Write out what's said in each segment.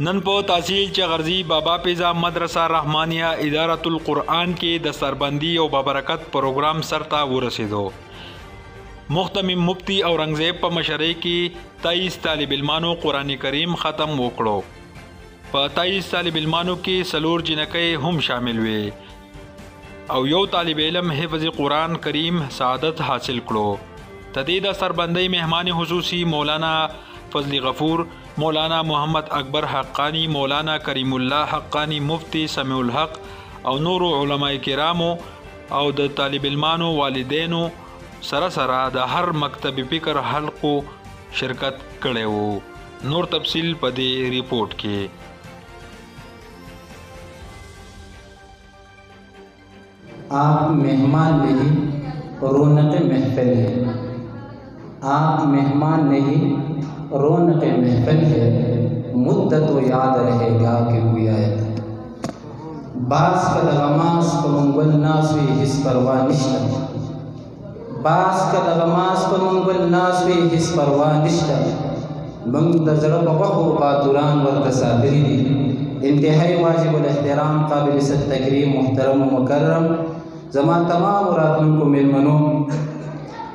نن په تحصیل چغرزئی بابا پیزہ مدرسہ رحمانیہ ادارۃ القرآن کې دستار بندی او بابرکت پروګرام سرته ورسېدو. محتمم مفتی اورنګزیب په مشرۍ کې 23 طالب علمانو قرآن کریم ختم وکړو. په 23 طالب علمانو کې 4 جنکۍ هم شامل وې او یو طالب علم حفظ قرآن کریم سعادت حاصل کړو. تدې دستار بندۍ مهمان خصوصي مولانا فضل غفور، مولانا محمد اکبر حقانی، مولانا کریم الله حقانی، مفتی سمیع الحق او نورو علماء کرامو او د طالب علمانو والدینو سره د هر مکتب فکر حلقو شرکت کړی وو. نور تفصیل په دې ریپورت کې. آپ مہمان نہیں رونق محفل ہے، آپ مہمان نہیں رونق محفل ہے، مدت و یاد رہے گا کہ گویا ہے. باس کا دغماس کو منگل ناسوی حس پرواہ نشتہ، باس کا دغماس کو منگل ناسوی حس پرواہ نشتہ، منگ دزرب وقو باتوران ورتصادری دی. انتہائی واجب الاحترام قابل ست تقریب محترم و مکرم زمان تمام راتن کو ملمنو.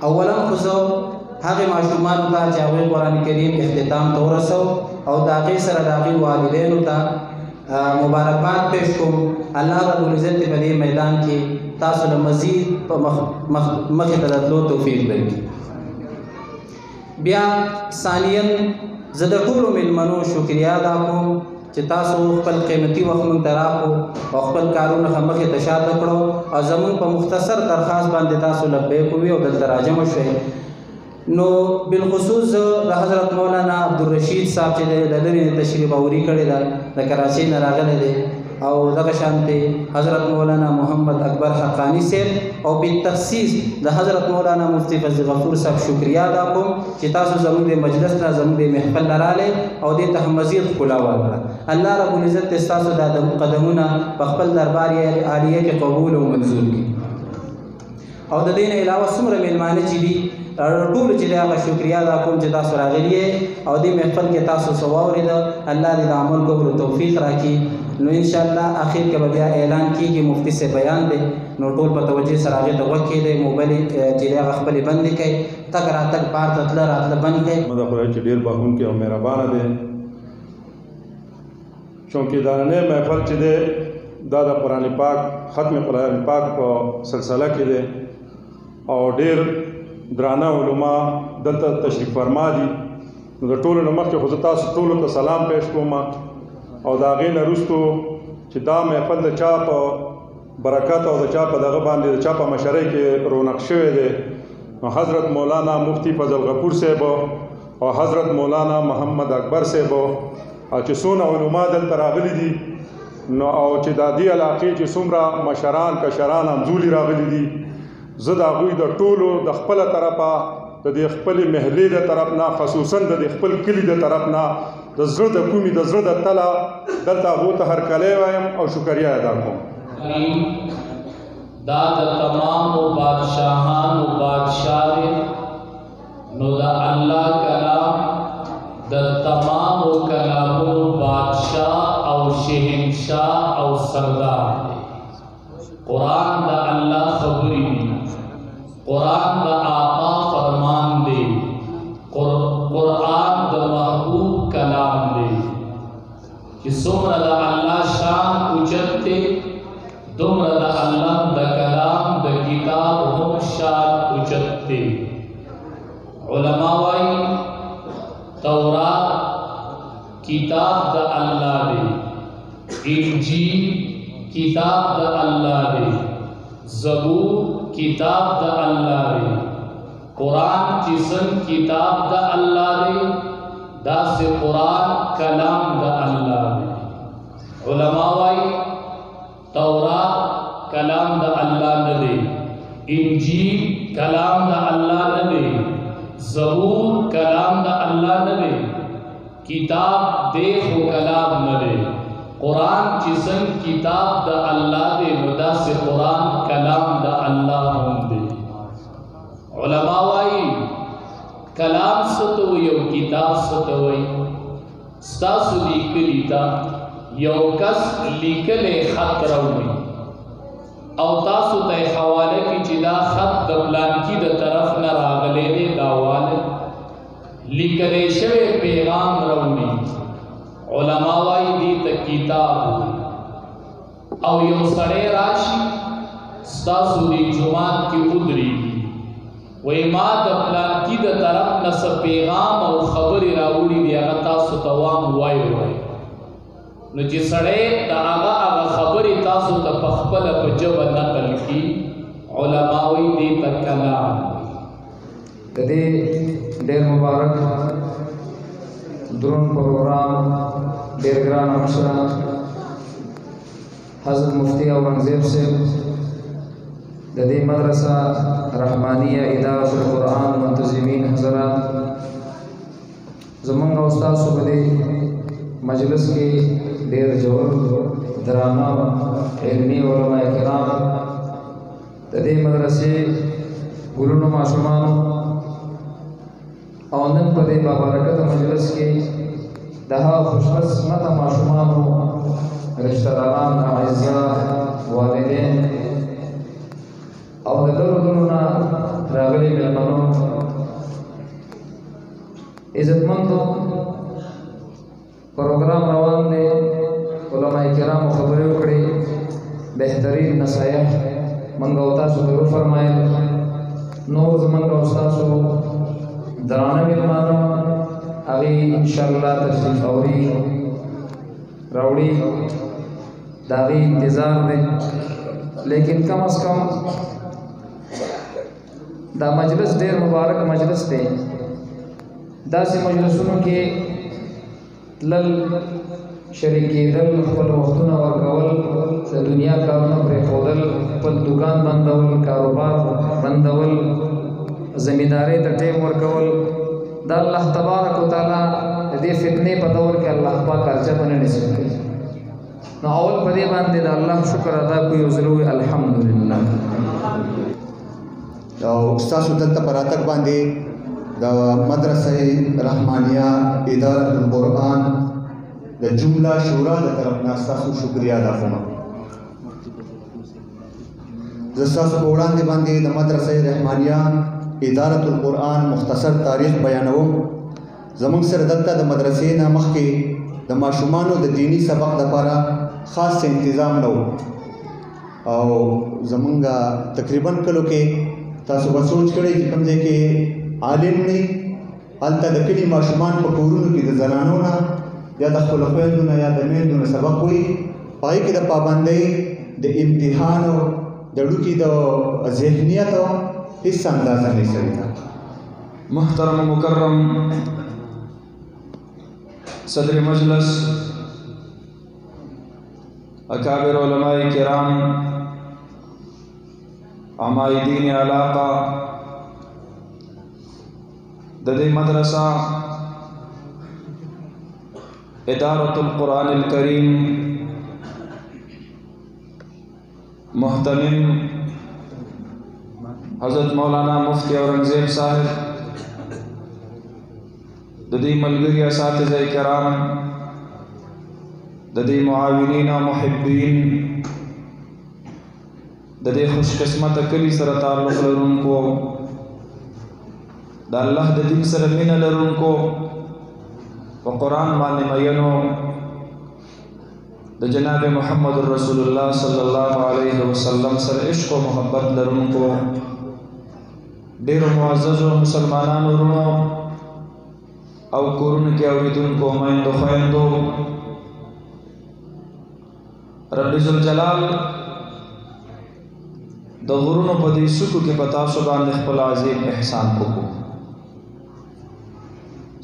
اولا خصو هغه ماشومان ته چې هغوی قرآن کریم اختتام ته ورسو او د هغې سره د هغې والدینو ته مبارکباد پیش کوم. الله رب العزت په دې میدان کې تاسو له مزید په مخې ته د تلو توفیق درکړي. بیا ثانیا زه د ټولو میلمنو شکریا ادا کوم چې تاسو خپل قیمتي وخت موږ ته راکړو او خپل کارونه مخې ته شاته کړو او زموږ په مختصر درخواست باندې تاسو لبیک ووي او دلته راجمع شوئ. نو بالخصوص د حضرت مولانا عبدالرشید صاحب چې د لرې تشریف اوري کړې ده، د کراچۍ نه راغلی دی، او دغه شانتې حضرت مولانا محمد اکبر حقانی صاحب او بالتخصیص د حضرت مولانا مفتی فضل غفور صاحب شکریا ادا کوم چې تاسو زموږ د مجلس نه زموږ د محفل نه راغلی او دې ته مزید ښکلا ورکړه. الله رب العزت ستاسو دا قدمونه په خپل دربار عالیه کې قبول او منظور کړي. او د دې نه علاوه څومره میلمانه چې دي ټول چې د هغه شکریا ادا کوم چې تاسو راغلي یې او دې محفل کې تاسو څه واورېده. الله دې د عمل کولو توفیق راکړي. نو انشاءالله اخر کې به بیا اعلان کېږي، مفتی سے بیان دی، نو ټول په توجه سره هغې ته غوږ کېږدئ، موبایل چې دی هغه خپلې بندې کړئ، تګ راتګ بار ته تله راتله بند کړئ. مده خدای چې ډېر بخښونکی او مهربانه دی. چونکې دننی محفل چې دی دا د قرآن پاک ختم قرآن پاک په سلسله کې دی او ډېر درانه علما دلته تشریف فرما دي. نو د ټولو نه مخکې خو زه تاسو ټولو ته سلام پیش کوم او د هغې نه وروستو چې دا محفل د چا په برکت او د چا په دغه باندې د چا په مشرۍ کې رونق شوی دی، نو حضرت مولانا مفتی فضل غفور صاحب او حضرت مولانا محمد اکبر صاحب او چې څونه علما دلته راغلي دي، نو او چې د دې علاقې چې څومره مشران کشران همزولي راغلي دي، زه د هغوی د ټولو د خپله طرفه د دې خپلې محلې د طرف نه خصوصا د دې خپل کلي د طرف نه د زړه د کومې د زړه د تله دلته هغو ته هرکلی وایم او شکریا ادا کوم. دا د تمامو بادشاهانو بادشاه دی، نو د الله کلام د تمامو کلامونو بادشاه او شهنشاه او سردار دی. قرآن د الله خبرې دي، قرآن د آقا فرمان دی، قرآن د محبوب کلام دی. چې څومره د الله شان اوچت دی، دومره د الله د کلام د کتاب هم شان اوچت دی. علما وایي تورات کتاب د الله دی، انجیل کتاب د الله دی، زبور کتاب د الله دی، قرآن چې څنګه کتاب د الله دی داسې قرآن کلام د الله دی. علما وایي تورات کلام د الله نه دی، انجیل کلام د الله نه دی، زبور کلام د الله نه دی، کتاب دی خو کلام نه دی. قرآن چې څنګه کتاب د الله دی نو داسې قرآن کلام د الله هم دی. علما وایي کلام څه ته وایي او کتاب څه ته وایي. ستاسو لیکلی تا یو کس لیکلی خط راوړي او تاسو ته حواله کی چې دا خط د پلانکی د طرف نه راغلی دی، دا واله لیکلی شوی پیغام راوړي. علما وایي دې ته کتاب. او یو سړی راشي ستاسو دې جومات کې ودرېږي، وایي ما د پلانکي د طرف نه څه پیغام او خبرې راوړي دي، هغه تاسو ته وایم وایي. نو چې سړی د هغه خبرې تاسو ته په خپله په ژبه نقل کړي، علما وایي دې ته کلام. د دې ډېر مبارک درون پروګرام ډېر ګران مشره حضرت مفتی اورنګزیب صاحب، د دې مدرسہ رحمانیہ ادارۃ القرآن منتظمین حضرات، زمونږ او ستاسو په دې مجلس کې ډېر ژور درانه علمي علما کرام، د دې مدرسې ګلونو ماشومانو او نن په دې بابرکت مجلس کې د هغه خوشقسمته ماشومانو، رشتہ داران، اعزاء، والدین او د ډلو ډلو نه راغلي مېلمنو، عزتمندو، پروګرام روان دی، علما کرامو خبرې وکړې، بهترین نصایح موږ او تاسو ته وفرمایل. نور زموږ او ستاسو درانه مېلمانه هغې انشاءالله تشریف راوړي، د هغې انتظار دی. لیکن کم از کم دا مجلس ډېر مبارک مجلس دی. داسې مجلسونو کې تلل، شریکېدل، خپل وختونه ورکول، د دنیا کارونه پرېښودل، خپل دوکان بندول، کاروبار بندول، زمیندارۍ ته ټیم ورکول، دا الله تبارک وتعالی د دې فتنې په دور کې الله پاک ارجه نه نصیب کوي. نو اول په دې باندې د الله شکر ادا کوي او زه وایي الحمدلله. او ستاسو دلته په راتګ باندې د مدرسه رحمانیہ ادارۃ القرآن د جمله شورا د طرف نه ستاسو شکریه ادا کوم. زه ستاسو په وړاندې باندې د مدرسه رحمانیہ ادارۃ القرآن مختصر تاریخ بیانوم. زموږ سره دلته د مدرسې نه مخکې د ماشومانو د دینی سبق لپاره خاص تنظیم نه و، او زمونږ تقریبا کلو کې تاسو به سوچ کړئ چې کوم ځای کې عالم نه هلته د کلي ماشومان په کورونو کې د زنانو نه یا د خپلو خویندو نه یا د میندو نه سبق وایي، په هغې کې د پابندۍ، د امتحان او د ډوکي د ذهنیت هیڅ اندازه نه شوې ده. محترم مکرم صدر مجلس، اکابر علماء کرام، عمائدین علاقہ، د دې مدرسہ ادارۃ القرآن الکریم محتمم حضرت مولانا مفتی اورنګزیب صاحب، د دې ملګري اساتذه کرام، د دې معاونین او محبین، د دې خوش قسمت کلی سره تعلق لرونکو، د الله د دین سره مینه لرونکو، په قرآن باندې مینو، د جناب محمد رسول الله صلی الله علیه وسلم سره عشق او محبت لرونکو، ډیرو معززو مسلمانانو ورونو او کورونو کې اوریدونکو میندو خویندو، رب ذوالجلال د غرونو په دې څوکو کې په تاسو باندې خپل عظیم احسان وکړو.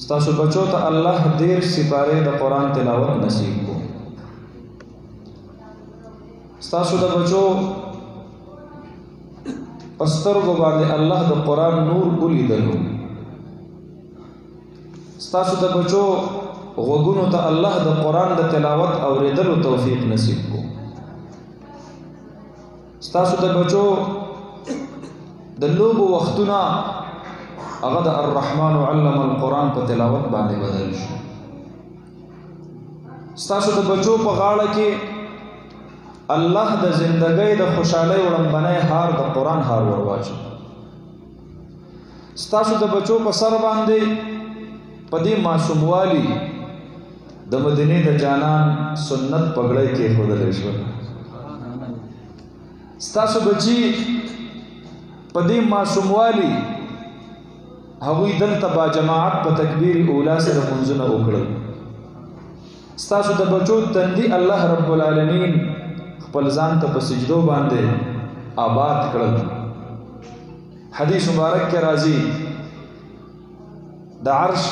ستاسو بچو ته الله ډېر سپارې د قرآن تلاوت نصیب کړو. ستاسو د بچو په سترګو باندې الله د قرآن نور ولیدلو. ستاسو د بچو غوږونو ته الله د قرآن د تلاوت اورېدلو توفیق نصیب کړو. ستاسو د بچو د لوبو وختونه هغه د الرحمن علم القرآن په تلاوت باندې بدل شو. ستاسو د بچو په غاړه کې الله د زندګۍ د خوشحالۍ وړاندې هار د قرآن هار ورواچو. ستاسو د بچو په سر باندې په دې معصوموالي د مدینې د جانان سنت پګړۍ کې خودلې شو. ستاسو بچي په دې معصوموالي هغوی دلته با جماعت په تکبیر اولا سره منځونه وکړل. ستاسو د بچو تندي الله رب العالمین خپل ځان ته په سجدو باندې آباد کړل. حدیث مبارک کې راځي د عرش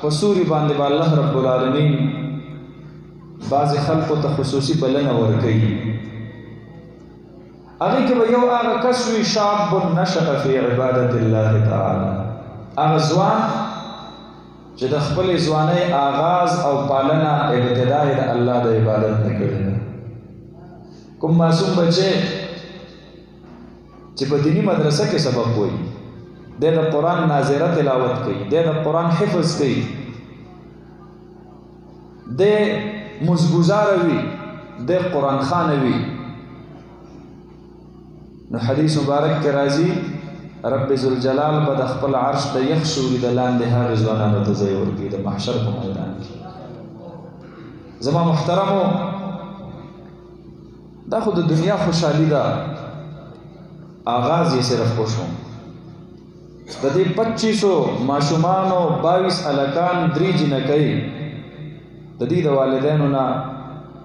په سوري باندې به الله رب العالمین بعض خلقو ته خصوصي بلنه ورکوي. هغې کې به یو هغه کس وي شاب نشأ فی عبادت الله تعالی، هغه ځوان چې د خپلې ځوانۍ آغاز او پالنه ابتدا یې د الله د عبادت نه کړې ده. کوم معصوم بچی چې په دینی مدرسه کې سبق وایي، دی د قرآن ناظرہ تلاوت کوي، دی د قرآن حفظ کوي، دی مزګزاره وي، دی قرآن خوانه وي، نو حدیث مبارک کې راځي رب ذوالجلال به د خپل عرش د یخ سوري د لاندې هغې ځوانانو ته ځای ورکوي د محشر په میدان کې. زما محترمو، دا خو د دنیا خوشحالي ده، آغاز یې صرف خوشو. د دې 2500 ماشومانو 22 هلکان 3 جنکۍ د دې د والدینو نه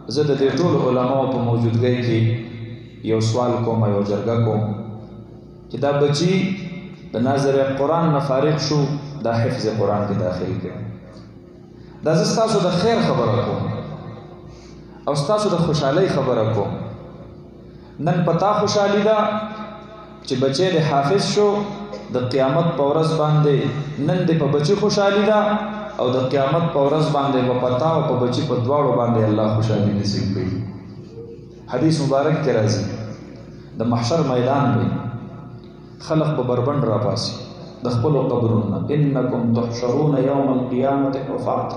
زه د دې ټولو علماو په موجودګۍ کې یو سوال کوم، یو جرګه کوم چې دا بچی د ناظرہ قرآن نه فارغ شو، دا حفظ قرآن کې داخل کړي. دا زه ستاسو د خیر خبره کوم او ستاسو د خوشحالۍ خبره کوم. نن پتا خوشحالي ده چې بچی د حافظ شو، د قیامت په ورځ باندې نن د په بچی خوشحالي ده او د قیامت په ورځ باندې په پتا او په بچی په دواړو باندې الله خوشحالي نصیب کړي. حدیث مبارک کې راځي د محشر میدان دی، خلق په بربند را پاسي د خپلو قبرونو، انکم تحشرون یوم القیامة حفاة،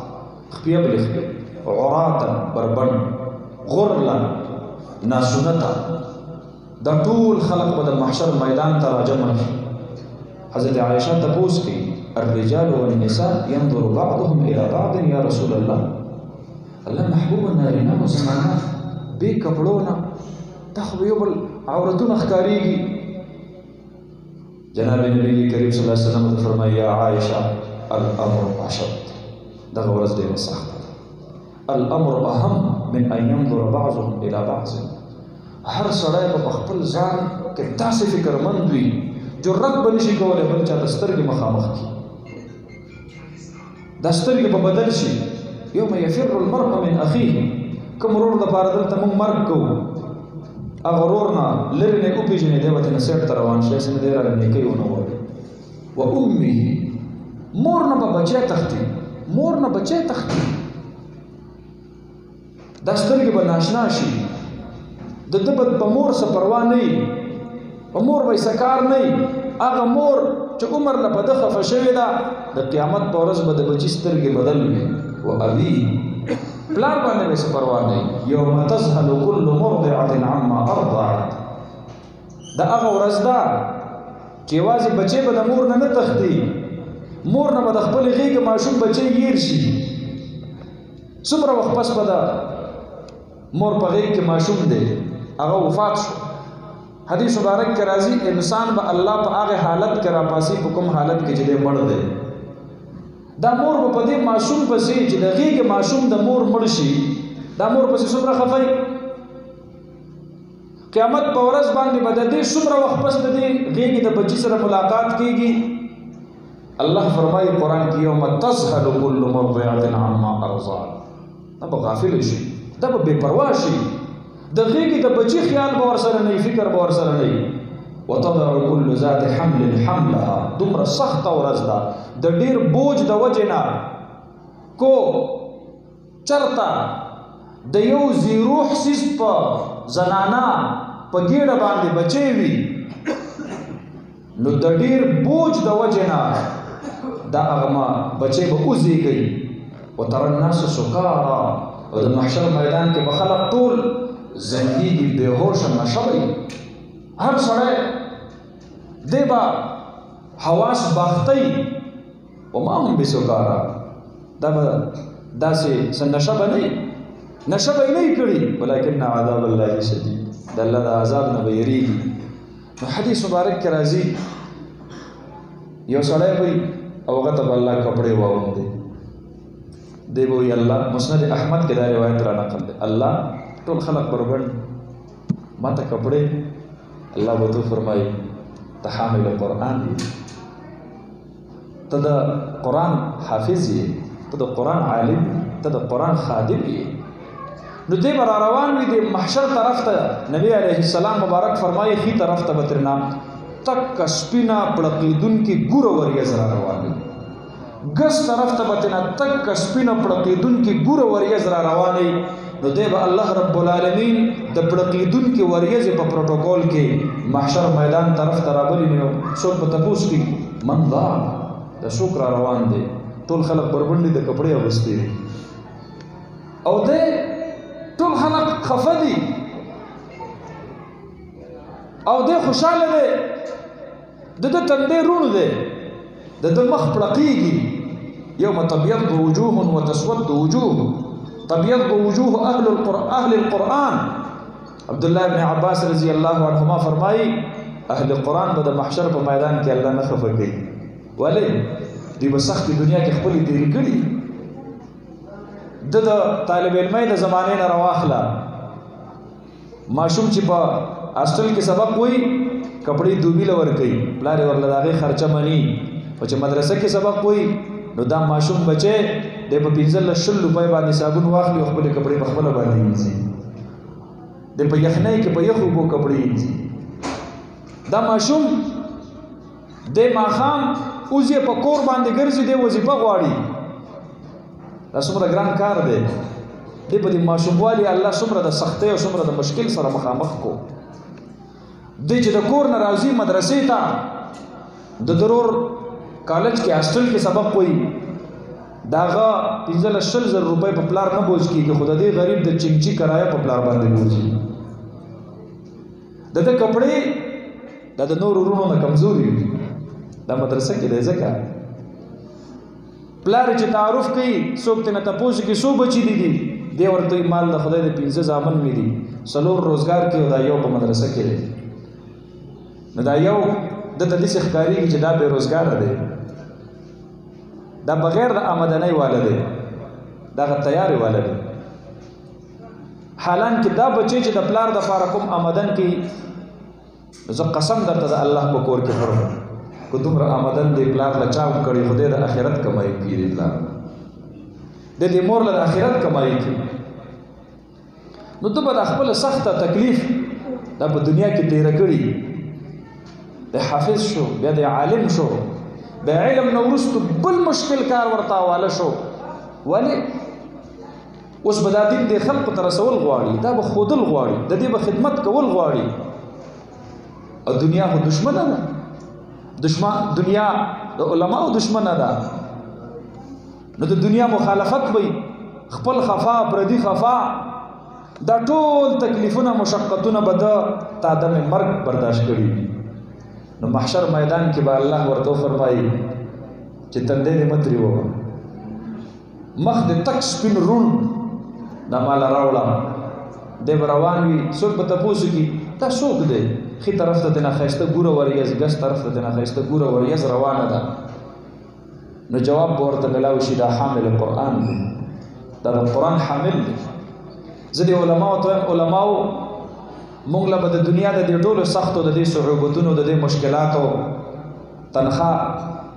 خپیه بلې خپې عراتا بربند غرلا ناسونتا، دا ټول خلق به د محشر میدان ته راجمع شي. حضرت عائشہ تپوس کوي الرجال والنساء ينظر بعضهم الى بعض یا رسول الله، الله محبوب نارینه او زنانه بې کپړو نه دا خو یو بل عورتونه ښکارېږي. جناب نبی کریم صلی الله علیه وسلم ته فرمایي یا عائشہ الامر اشد، دغه ورځ ډېره سخته ده. الامر اهم من ان ينظر بعضهم الى بعض، هر سړی به په خپل ځان کې داسې فکرمند وي جرأت به نشي کولی بل چا ته سترګې مخامخ کړي، دا سترګې به بدل شي. یوم یفر المرء من اخیه، کوم ورور دپاره دلته موږ مرګ کوو، هغه ورور نه لرې نه وپېژنې، دی به ترې سیټ ته روان شي، هسې نه دی راله نیکۍ ونه غواړي. و امه، مور نه به بچی تښتي، مور نه بچی تښتي، دا سترګې به ناشنا شي، د ده به په مور څه پروا نه وي، په مور به یې څه کار نه وي. هغه مور چې عمر له په ده خفه شوې ده، د قیامت په ورځ به د بچي سترګې بدل وي. و ابي، پلار باندې به څه پروا نه وي. یوم تذهل کل مرضعة عما ارضعت، دا هغه ورځ ده چې یوازې بچی به د مور نه نه تښتي، مور نه به د خپلې غېږې ماشوم بچی هیر شي. څومره وخت پس به د مور په غېږ کې ماشوم دی هغه وفات شو. حدیث مبارک کې راځي انسان به الله په هغه حالت کې راپاسي په کوم حالت کې چې دی مړ دی. دا مور به په دې ماشوم پسې چې د غېږې ماشوم د مور مړ شي، دا مور پسې څومره خفه وي. قیامت په ورځ باندې به د دې څومره وخت پس د دې غېږې د بچي سره ملاقات کېږي. الله فرمایي قرآن کې یوم تذهل کل مرضعة عما ارضعت، دا به غافل شي، دا به بې پروا شي، د غېږې د بچي خیال به ورسره نه وي، فکر به ورسره نه وي. وتضع كل ذات حمل حملها، دومره سخته ورځ ده د ډېر بوج د وجې نه کو چرته د یو زیروح سیز په زنانه په ګېډه باندې بچی وي، نو د ډېر بوج د وجې نه دا هغه بچی به وزېږي وترى الناس سکارا، او د محشر میدان کې به خلق ټول زنګېږي، بېهوشه نشه به وي. هر سړی دی به حواس باخته وما هم بسکارا، دا به داسې څه نشه به نه وي، نشه به یې نه وي کړي، ولکن عذاب الله شدید، د الله د عذاب نه به یېرېږي. نو حدیث مبارک کې راځي یو سړی به وي او هغه ته به الله کپړې واغوندي، دی به وي الله، مسند احمد کې دا روایت را نقل دی، الله ټول خلق بربند ما ته کپړې، الله به تو فرمایي ته حامل قرآن یې، ته د قرآن حافظ یې، ته د قرآن عالم یې، ته د قرآن خادم یې. نو دی به را روان وي د محشر طرف ته، نبی علیه السلام مبارک فرمایي ښي طرف ته به ترېنه تکه سپینه پړقېدونکې ګوره وریځ را روان وي، ګس طرف ته به ترېنه تکه سپینه پړقېدونکې ګوره وریځ را روان وي. نو دی به الله رب العالمین د پړقېدونکې وریځې په پروټوکول کې محشر میدان طرف ته رابلي، نو څوک به تپوس کړي من دا د څوک را روان دی، ټول خلق بربنډي د کپړې اغوستې دي، او دی ټول خلق خفه دي او دی خوشحاله دی، د ده تندی روڼ دی، د ده مخ پړقېږي. یوم تبیض وجوه وتسود وجوه، تبیض وجوه اهل القرآن. عبدالله ابن عباس رضی الله عنهما فرمایي اهل قرآن به د محشر په میدان کې الله نه خفه کوي، ولې دوی به سختې دنیا کې خپلې تېرې کړي. د طالب علمۍ د زمانې نه راواخله، ماشوم چې په هاسټل کې سبق وایي کپړې دوبي له ورکوي، پلار یې ورله د هغې خرچه مني، او چې مدرسه کې سبق وایي نو دا ماشوم بچی دی په 15-20 روپۍ باندې صابون واخلي او خپلې کپړې په خپله باندې وینځي، دی په یخنۍ کې په یخو اوبو کپړې وینځي. دا ماشوم دی ماښام اوس یې په کور باندې ګرځي، دی وظیفه غواړي، دا څومره ګران کار دی. دی په دې ماشوموالي الله څومره د سختۍ او څومره د مشکل سره مخامخ کو. دی چې د کور نه راځي مدرسې ته، د ضرور کالج کې هاسټل کې سبق وایي، د هغه 15-20 روپۍ په پلار نه بوج کېږي، خو د دې غریب د چنچي کرایه په پلار باندې بوځي. د ده کپړې دا د نورو وروڼو نه کمزوري وي، دا مدرسه کې دی، ځکه پلار چې تعارف کوي څوک ترنه تپوس کوي څو بچي دي، دی ورته وایي مال د خدای د 15 زامن مې دي، 4 روزګار کې او دا یو په مدرسه کې دی. نو دا یو دته داسې ښکارېږي چې دا بې روزګاره دی، دا بغیر د آمدنۍ والا دی، دغه تیارې والا دی. حالانکه دا بچی چې د پلار دپاره کوم آمدن کوي، زه قسم درته د الله په کور کې خورم که دومره آمدن دی پلار له چا کړي، خو دی د آخرت کمایي کوي، دی پلار د دې مور له د آخرت کمایي کوي. نو ته به د خپله سخته تکلیف دا په دنیا کې تېره کړي، د حافظ شو، بیا د عالم شو، د علم نه وروسته بل مشکل کار ورته حواله شو. ولې اوس به دا دین د خلقو ته رسول غواړي، دا به ښودل غواړي، د دې به خدمت کول غواړي، او دنیا خو دشمنه ده، دنیا د علماو دشمنه ده. نو د دنیا مخالفت به خپل خفا پردي خفا، دا ټول تکلیفونه مشقتونه به د تا دم مرګ برداشت کړي. نو محشر میدان کې به الله ورته فرمایي چې تندې دې متري ووه، مخ دې تک سپین روڼ دا ماله راوړه. دی به روان وي، څوک به تپوس کړي دا څوک دی، ښي طرف ته ترنه ښایسته ګوره وریځ، ګس طرف ته ترنه ښایسته ګوره وریځ روانه ده. نو جواب به ورته میلاو شي دا حامل قرآن دی، دا د قرآن حامل دی. زه د علماو ته وایم علماو موږ له به د دنیا د دې ټولو سختو د دې صعوبتونو د دې مشکلاتو تنخواه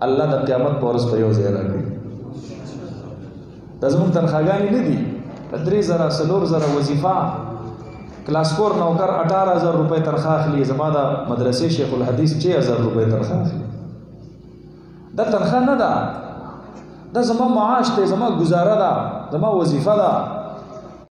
الله د قیامت په ورځ په یو ځای راکړي. دا زموږ تنخواګانې نه دي، 3,000 4,000 وظیفه، کلاس 4 نوکر 18,000 روپۍ تنخواه اخلي، زما د مدرسې شیخ الحدیث 6,000 روپۍ تنخواه اخلي. دا تنخواه نه ده، دا زما معاش دی، زما ګزاره ده، زما وظیفه ده.